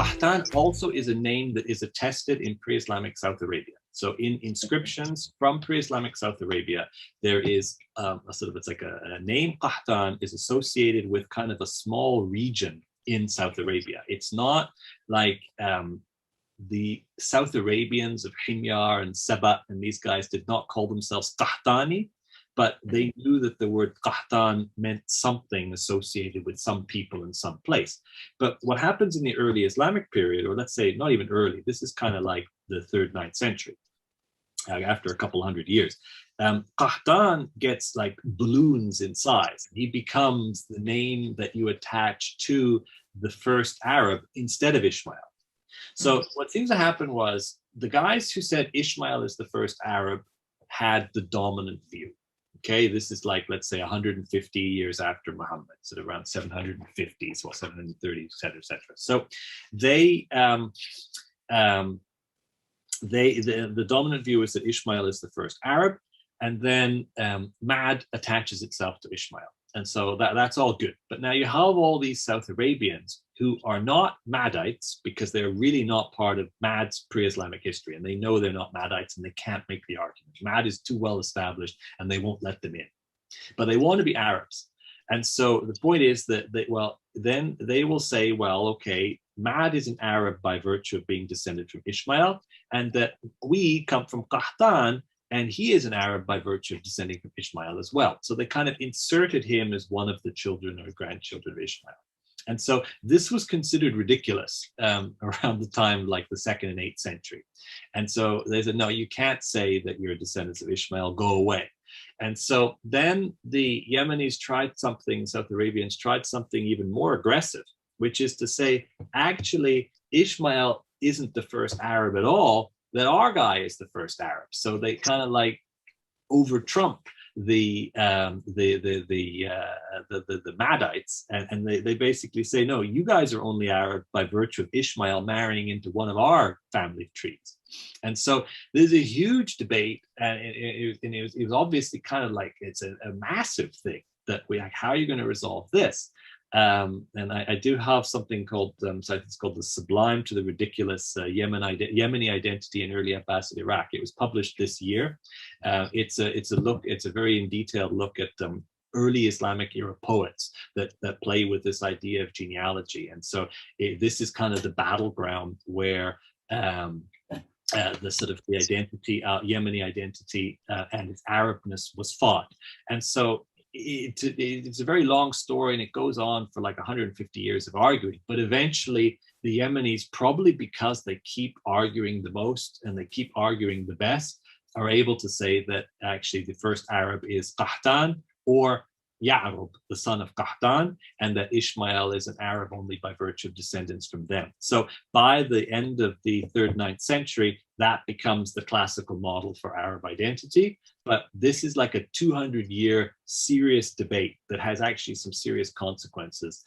Qahtan also is a name that is attested in pre-Islamic South Arabia. So in inscriptions from pre-Islamic South Arabia, there is a sort of, it's like a name. Qahtan is associated with kind of a small region in South Arabia. It's not like the South Arabians of Himyar and Saba and these guys did not call themselves Qahtani, but they knew that the word Qahtan meant something associated with some people in some place. But what happens in the early Islamic period, or let's say not even early, this is kind of like the 3rd, 9th century, after a couple hundred years, Qahtan gets like balloons in size. He becomes the name that you attach to the first Arab instead of Ishmael. So what seems to happen was the guys who said Ishmael is the first Arab had the dominant view. Okay, this is like, let's say 150 years after Muhammad, so around 750, so 730, et cetera, et cetera. So the dominant view is that Ishmael is the first Arab, and then Mad attaches itself to Ishmael. And so that's all good. But now you have all these South Arabians who are not Madites because they're really not part of Mad's pre-Islamic history. And they know they're not Madites and they can't make the argument. Mad is too well established and they won't let them in. But they want to be Arabs. And so the point is that, then they will say, well, okay, Mad is an Arab by virtue of being descended from Ishmael, and that we come from Qahtan, and he is an Arab by virtue of descending from Ishmael as well. So they kind of inserted him as one of the children or grandchildren of Ishmael. And so this was considered ridiculous around the time like the 2nd and 8th century. And so they said, no, you can't say that you're descendants of Ishmael, go away. And so then the Yemenis tried something, South Arabians tried something even more aggressive, which is to say, actually, Ishmael isn't the first Arab at all, that our guy is the first Arab. So they kind of like over trump the Madites, and they basically say, no, you guys are only Arab by virtue of Ishmael marrying into one of our family trees. And so there's a huge debate, and it was obviously kind of like it's a massive thing that we like, how are you going to resolve this? And I do have something called, so it's called The Sublime to the Ridiculous Yemeni Identity in Early Abbasid Iraq. It was published this year. It's a very in detailed look at early Islamic era poets that play with this idea of genealogy. And so this is kind of the battleground where the sort of the identity, Yemeni identity and its Arabness was fought. And so it's a very long story, and it goes on for like 150 years of arguing. But eventually, the Yemenis, probably because they keep arguing the most and they keep arguing the best, are able to say that actually the first Arab is Qahtan, or Ya'rub, the son of Qahtan, and that Ishmael is an Arab only by virtue of descendants from them. So by the end of the 3rd, 9th century, that becomes the classical model for Arab identity. But this is like a 200-year serious debate that has actually some serious consequences.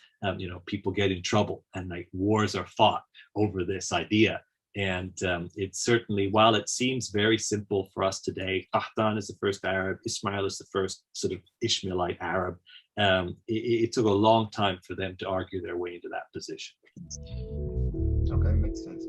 People get in trouble and like wars are fought over this idea. And it's certainly, while it seems very simple for us today, Qahtan is the first Arab, Ismail is the first sort of Ishmaelite Arab, it took a long time for them to argue their way into that position. Okay, makes sense.